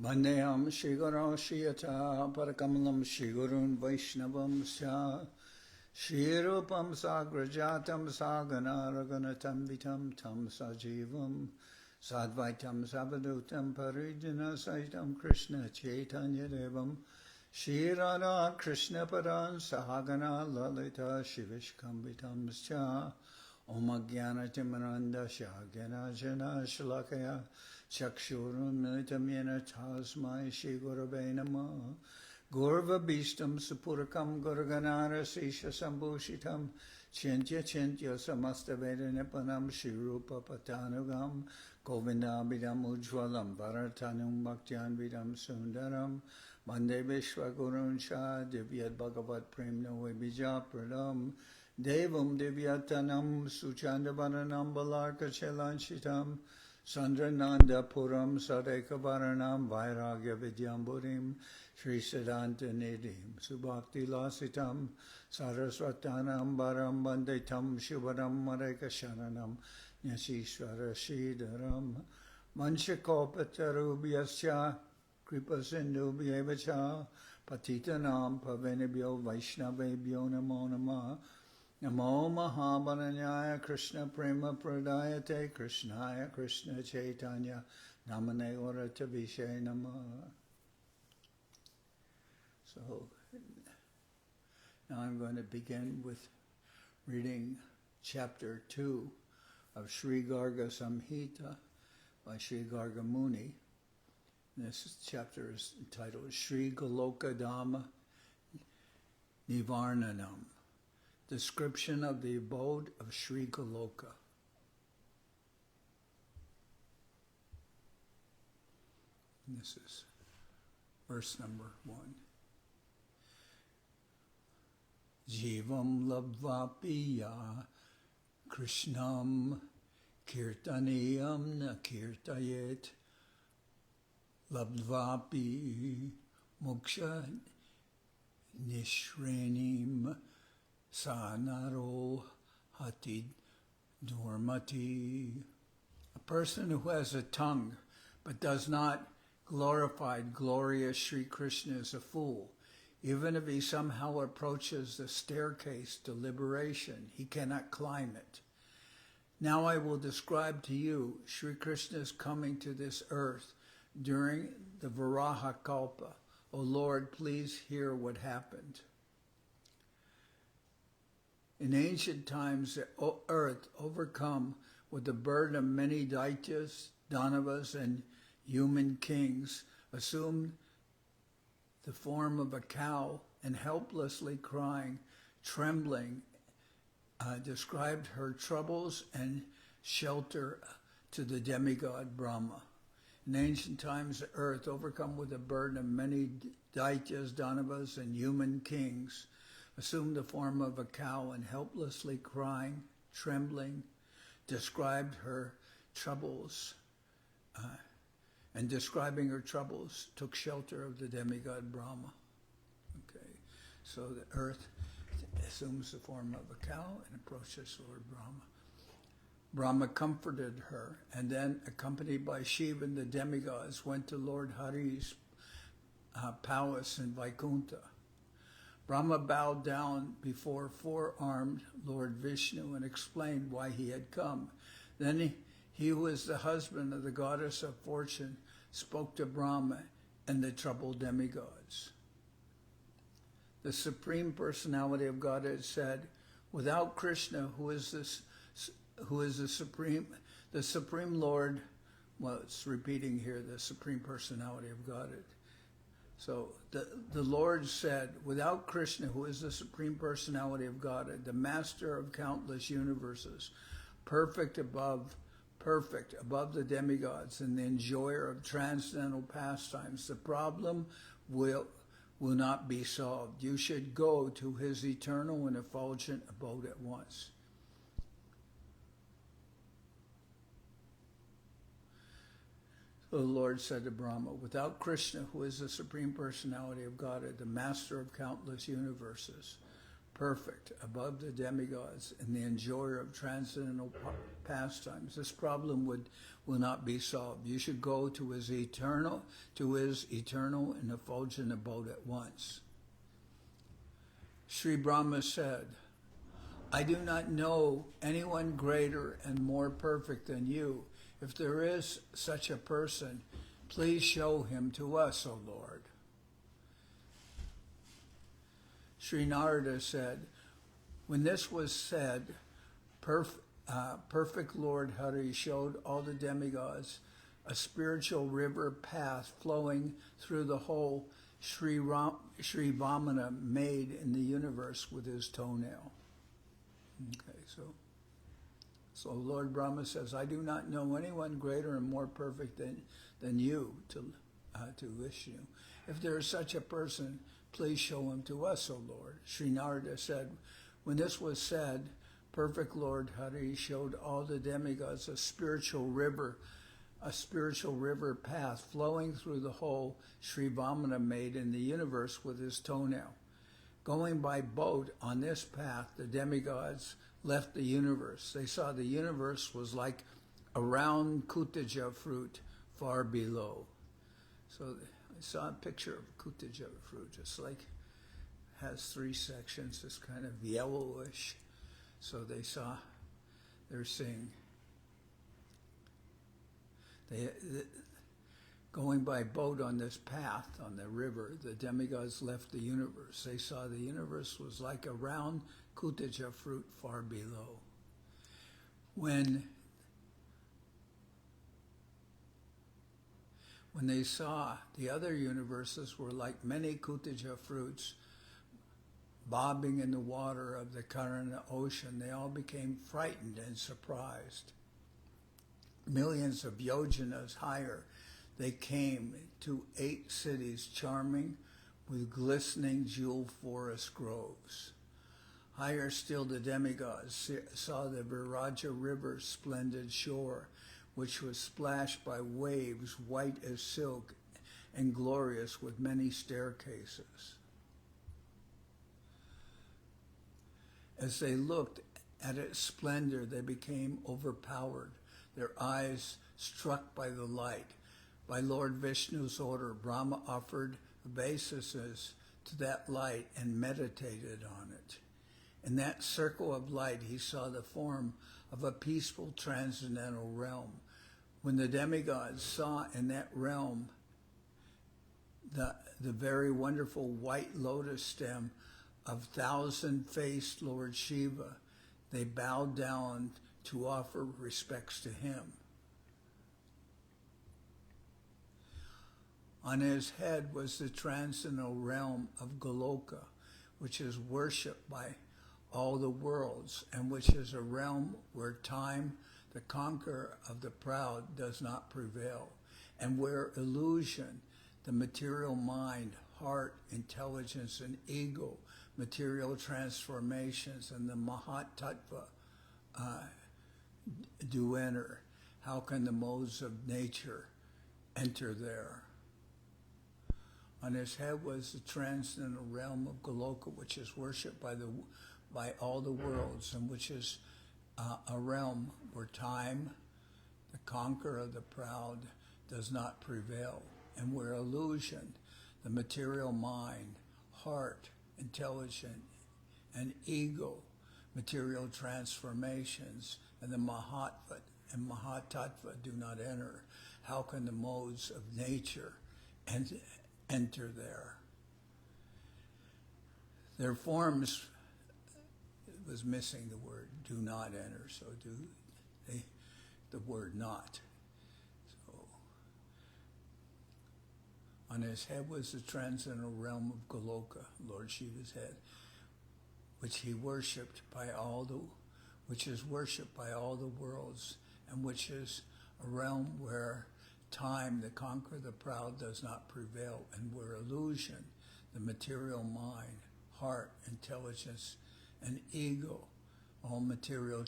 Vandeham Sri Guru Shiyata Parakamalam Sri Gurun Vaishnavam Sya Shri Rupam Sagrajatam Sagana Raganatam Vitam Tam Sajivam Sadvaitam Sabadutam Parijana Saitam Krishna Chaitanya Devam Shri Radha Krishna Padan Sahagana Lalita Shivishkam Vitam Sya Om Jnana Timaranda Shagana Jana Shalakaya Chakshuram Militam Yena Tasmai Shri Gurave Namah Gurva Bhishtam Supurakam Gurganara Sisha Sambhushitam Chintya Chintya Samasta Veda Nipanam Shri Rupa Patanugam Govinda Bidam Ujwalam Bharatanum Bhaktyan Vidam Sundaram Mande Vishwa Gurun Shah Divyat Bhagavat Premna Vibija Pradam Devam Divyatanam Suchandavananam Balarka Chelanshitam Sandrananda Puram Sadeka Varanam Vairagya Vidyamburim Sri Siddhanta Nidhim Subhakti Lasitam Saraswatanam Baram Banditam Shubharam Mareka Sharanam Nyashishvara Shridaram Manchakopatarubhyasya Kripasindubhyevacha Patitanam Pavenibhyo Vaishnavebhyo Namo Namah Namo Mahabharanyaya Krishna Prema Pradayate Krishnaya Krishna Chaitanya Namane Orata Vishay Namah. So now I'm going to begin with reading chapter 2 of Sri Garga Samhita by Sri Garga Muni. This chapter is entitled Sri Goloka-khanda Nivarnanam. Description of the abode of Sri Goloka. And this is verse number 1. Jivam labvapiya Krishnam kirtaniyam na kirtayet labdvapi moksha nishrenim sanaro hatid dormati. A person who has a tongue but does not glorify glorious Sri Krishna is a fool. Even if he somehow approaches the staircase to liberation, he cannot climb it. Now I will describe to you Sri Krishna's coming to this earth during the Varaha Kalpa. O Lord, please hear what happened. In ancient times, the earth, overcome with the burden of many daityas, danavas, and human kings, assumed the form of a cow and helplessly crying, trembling, described her troubles and shelter to the demigod Brahma. In ancient times, the earth, overcome with the burden of many daityas, danavas, and human kings, assumed the form of a cow and helplessly crying, trembling, described her troubles, and describing her troubles, took shelter of the demigod Brahma. Okay, so the earth assumes the form of a cow and approaches Lord Brahma. Brahma comforted her, and then, accompanied by Shiva and the demigods, went to Lord Hari's palace in Vaikuntha. Brahma bowed down before four-armed Lord Vishnu and explained why he had come. Then he who is the husband of the goddess of fortune spoke to Brahma and the troubled demigods. The Supreme Personality of Godhead said, without Krishna, who is the Supreme Lord, well, it's repeating here, the Supreme Personality of Godhead. So the Lord said, without Krishna, who is the Supreme Personality of Godhead, the master of countless universes, perfect above the demigods, and the enjoyer of transcendental pastimes, the problem will not be solved. You should go to his eternal and effulgent abode at once. So the Lord said to Brahma, without Krishna, who is the Supreme Personality of Godhead, the master of countless universes, perfect, above the demigods, and the enjoyer of transcendental pastimes. This problem will not be solved. You should go to his eternal and effulgent abode at once. Sri Brahma said, I do not know anyone greater and more perfect than you. If there is such a person, please show him to us, O Lord. Sri Narada said, when this was said, perfect Lord Hari showed all the demigods a spiritual river path flowing through the whole Sri Vamana made in the universe with his toenail. Okay, so Lord Brahma says, I do not know anyone greater and more perfect than you to Vishnu. If there is such a person, please show him to us, O Lord. Sri Narada said, when this was said, perfect Lord Hari showed all the demigods a spiritual river path flowing through the whole Sri Vamana made in the universe with his toenail. Going by boat on this path, the demigods left the universe. They saw the universe was like a round kutaja fruit far below. So I saw a picture of kutaja fruit. It's like, has 3 sections. It's kind of yellowish. So they're seeing, going by boat on this path on the river, the demigods left the universe. They saw the universe was like a round kutaja fruit far below. When they saw the other universes were like many kutaja fruits bobbing in the water of the Karana ocean, they all became frightened and surprised. Millions of yojanas higher, they came to 8 cities charming with glistening jewel forest groves. Higher still, the demigods saw the Viraja River's splendid shore, which was splashed by waves white as silk and glorious with many staircases. As they looked at its splendor, they became overpowered, their eyes struck by the light. By Lord Vishnu's order, Brahma offered obeisances to that light and meditated on it. In that circle of light, he saw the form of a peaceful transcendental realm. When the demigods saw in that realm the very wonderful white lotus stem of 1,000-faced Lord Shiva, they bowed down to offer respects to him. On his head was the transcendental realm of Goloka, which is worshipped by all the worlds, and which is a realm where time, the conqueror of the proud, does not prevail, and where illusion, the material mind, heart, intelligence, and ego, material transformations, and the Mahatattva do enter. How can the modes of nature enter there? On his head was the transcendental realm of Goloka, which is worshipped by all the worlds, and which is a realm where time, the conqueror of the proud, does not prevail, and where illusion, the material mind, heart, intelligence, and ego, material transformations, and the Mahatattva do not enter. How can the modes of nature enter there? Their forms, it was missing the word do not enter, so the word not. So on his head was the transcendental realm of Goloka, Lord Shiva's head, which is worshipped by all the worlds, and which is a realm where time, the conqueror of the proud, does not prevail, and where illusion, the material mind, heart, intelligence, and ego, all material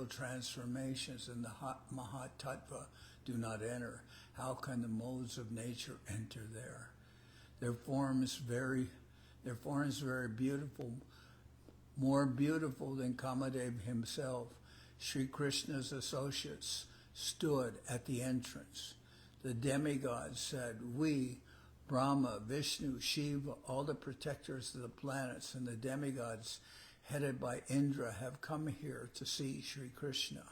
transformations, and the Mahatattva do not enter. How can the modes of nature enter there? Their forms very beautiful, More beautiful than Kamadev himself, Sri Krishna's associates stood at the entrance. The demigods said, "We, Brahma, Vishnu, Shiva, all the protectors of the planets and the demigods headed by Indra have come here to see Sri Krishna."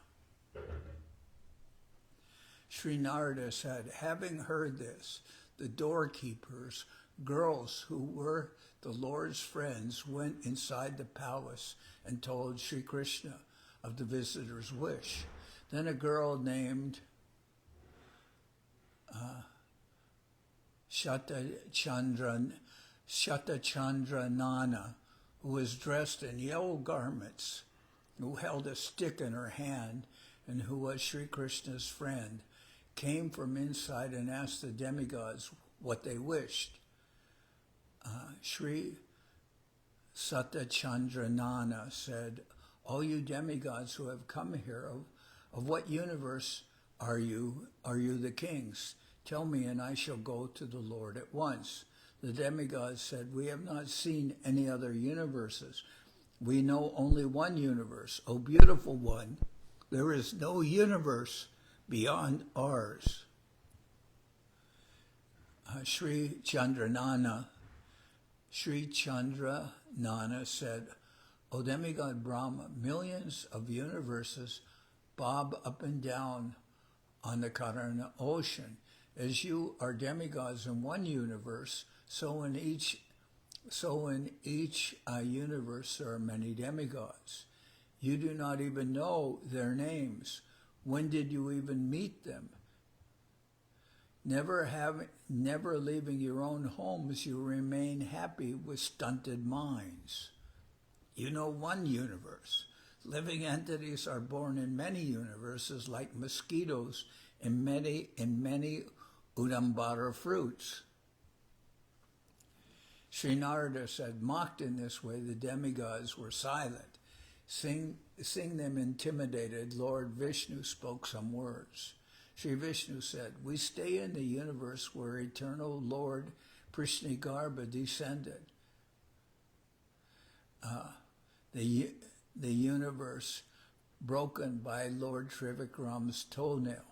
Sri Narada said, having heard this, the doorkeepers, girls who were the Lord's friends, went inside the palace and told Sri Krishna of the visitor's wish. Then a girl named Shatachandranana, who was dressed in yellow garments, who held a stick in her hand, and who was Sri Krishna's friend, came from inside and asked the demigods what they wished. Sri Satachandranana said, "All you demigods who have come here, of what universe are you the kings? Tell me, and I shall go to the Lord at once." The demigods said, "We have not seen any other universes. We know only one universe. O beautiful one, there is no universe beyond ours." Sri Chandranana said, "O demigod Brahma, millions of universes bob up and down on the Karana ocean. As you are demigods in one universe, so in each universe there are many demigods. You do not even know their names. When did you even meet them? Never leaving your own homes, you remain happy with stunted minds. You know one universe. Living entities are born in many universes, like mosquitoes in many udambara fruits." Sri Narada said, mocked in this way, the demigods were silent. Seeing them intimidated, Lord Vishnu spoke some words. Sri Vishnu said, "We stay in the universe where eternal Lord Prishnigarbha descended. The universe broken by Lord Trivikram's toenail."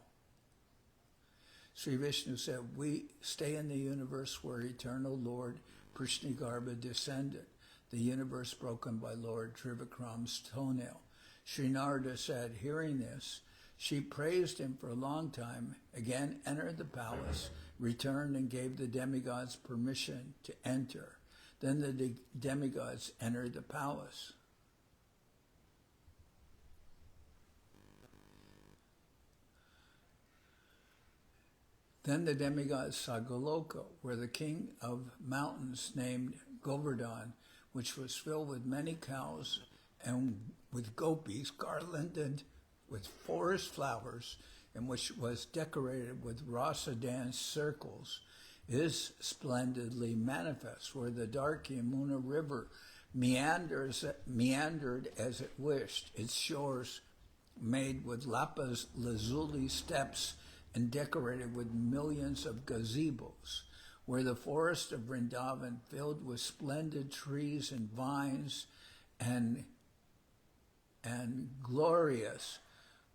Sri Vishnu said, "We stay in the universe where eternal Lord Prishnigarbha descended, the universe broken by Lord Trivikram's toenail." Sri Narada said, hearing this, she praised him for a long time, again entered the palace, returned and gave the demigods permission to enter. Then the demigods entered the palace. Then the demigods saw Goloka, where the king of mountains named Govardhan, which was filled with many cows and with gopis garlanded with forest flowers, and which was decorated with rasa dance circles, is splendidly manifest, where the dark Yamuna river meandered as it wished, its shores made with lapis lazuli steps and decorated with millions of gazebos, where the forest of Vrindavan filled with splendid trees and vines and glorious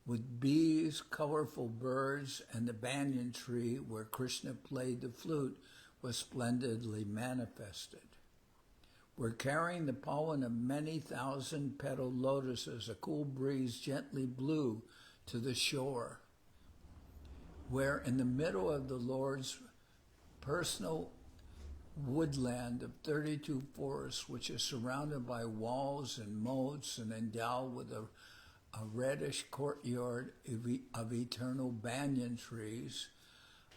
with bees, colorful birds, and the banyan tree where Krishna played the flute was splendidly manifested. Where carrying the pollen of many thousand-petaled lotuses, a cool breeze gently blew to the shore, where in the middle of the Lord's personal woodland of 32 forests, which is surrounded by walls and moats and endowed with a reddish courtyard of eternal banyan trees,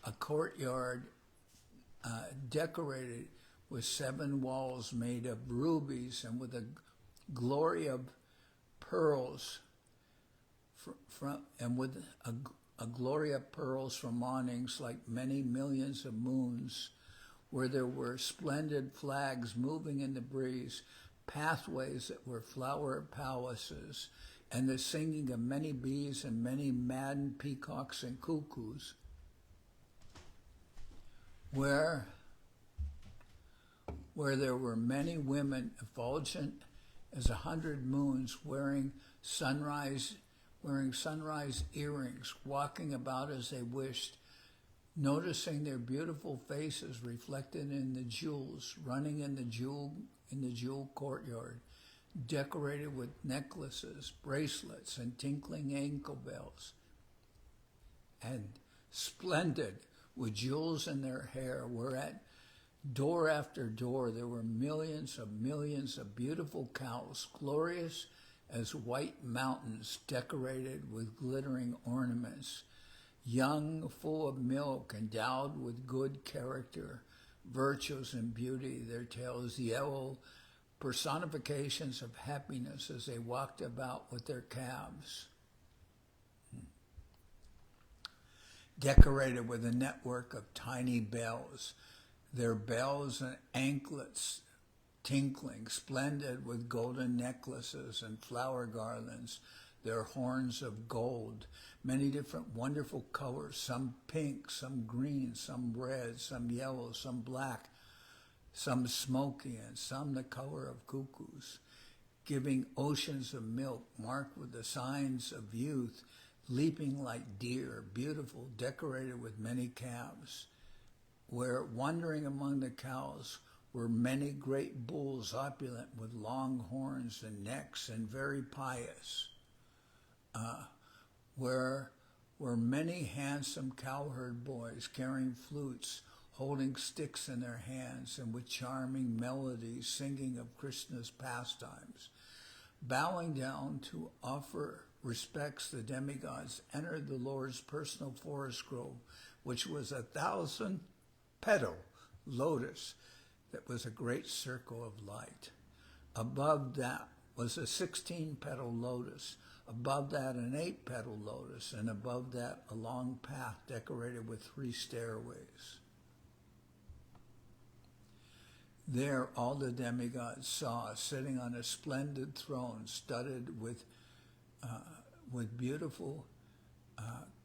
a courtyard decorated with 7 walls made of rubies and with a glory of pearls a glory of pearls from awnings like many millions of moons, where there were splendid flags moving in the breeze, pathways that were flower palaces, and the singing of many bees and many maddened peacocks and cuckoos, where there were many women effulgent as 100 moons wearing sunrise earrings, walking about as they wished, noticing their beautiful faces reflected in the jewels, running in the jewel courtyard, decorated with necklaces, bracelets, and tinkling ankle bells, and splendid with jewels in their hair, whereat door after door there were millions of beautiful cows, glorious as white mountains decorated with glittering ornaments, young, full of milk, endowed with good character, virtues, and beauty, their tails yellow, personifications of happiness as they walked about with their calves, decorated with a network of tiny bells, their bells and anklets tinkling, splendid with golden necklaces and flower garlands, their horns of gold, many different wonderful colors, some pink, some green, some red, some yellow, some black, some smoky, and some the color of cuckoos, giving oceans of milk marked with the signs of youth, leaping like deer, beautiful, decorated with many calves, where wandering among the cows were many great bulls, opulent with long horns and necks and very pious, where were many handsome cowherd boys carrying flutes, holding sticks in their hands, and with charming melodies singing of Krishna's pastimes. Bowing down to offer respects, the demigods entered the Lord's personal forest grove, which was 1,000-petal lotus that was a great circle of light. Above that was a 16-petal lotus, above that an 8-petal lotus, and above that a long path decorated with 3 stairways. There all the demigods saw, sitting on a splendid throne studded with beautiful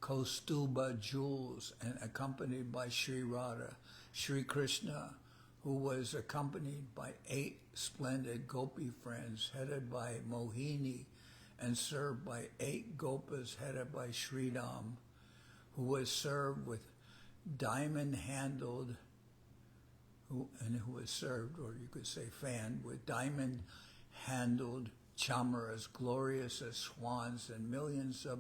Kaustuba jewels and accompanied by Sri Radha, Sri Krishna, who was accompanied by 8 splendid gopi friends headed by Mohini and served by 8 gopas headed by Sridham, who was served with diamond-handled, who was served, or you could say fanned, with diamond-handled chamaras, glorious as swans, and millions of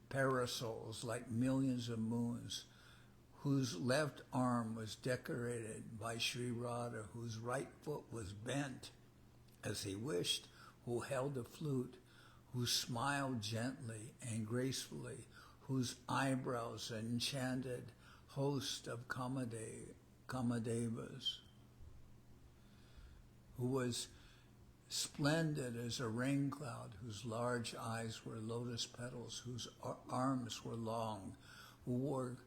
parasols like millions of moons, whose left arm was decorated by Sri Radha, whose right foot was bent as he wished, who held a flute, who smiled gently and gracefully, whose eyebrows enchanted host of Kamadevas, who was splendid as a rain cloud, whose large eyes were lotus petals, whose arms were long, who wore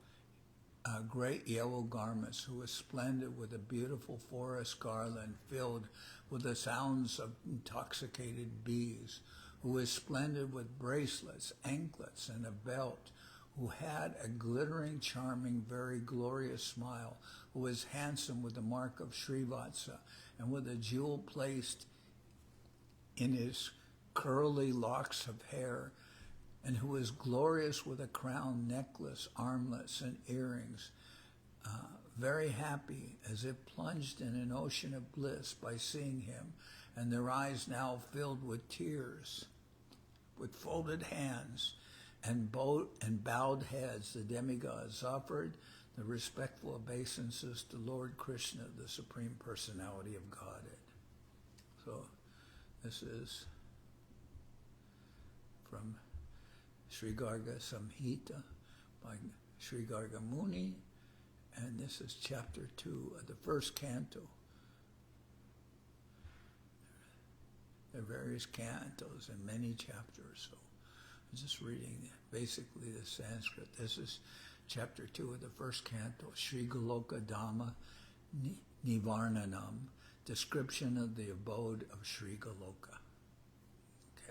great yellow garments, who was splendid with a beautiful forest garland filled with the sounds of intoxicated bees, who was splendid with bracelets, anklets, and a belt, who had a glittering, charming, very glorious smile, who was handsome with the mark of Srivatsa, and with a jewel placed in his curly locks of hair, and who was glorious with a crown, necklace, armlets, and earrings, very happy as if plunged in an ocean of bliss by seeing him, and their eyes now filled with tears. With folded hands and bowed heads, the demigods offered the respectful obeisances to Lord Krishna, the Supreme Personality of Godhead. So this is from Sri Garga Samhita by Sri Garga Muni, and this is chapter 2 of the first canto. There are various cantos and many chapters, so I'm just reading basically the Sanskrit. This is chapter 2 of the first canto, Sri Goloka-khanda Nivarnanam, description of the abode of Sri Goloka.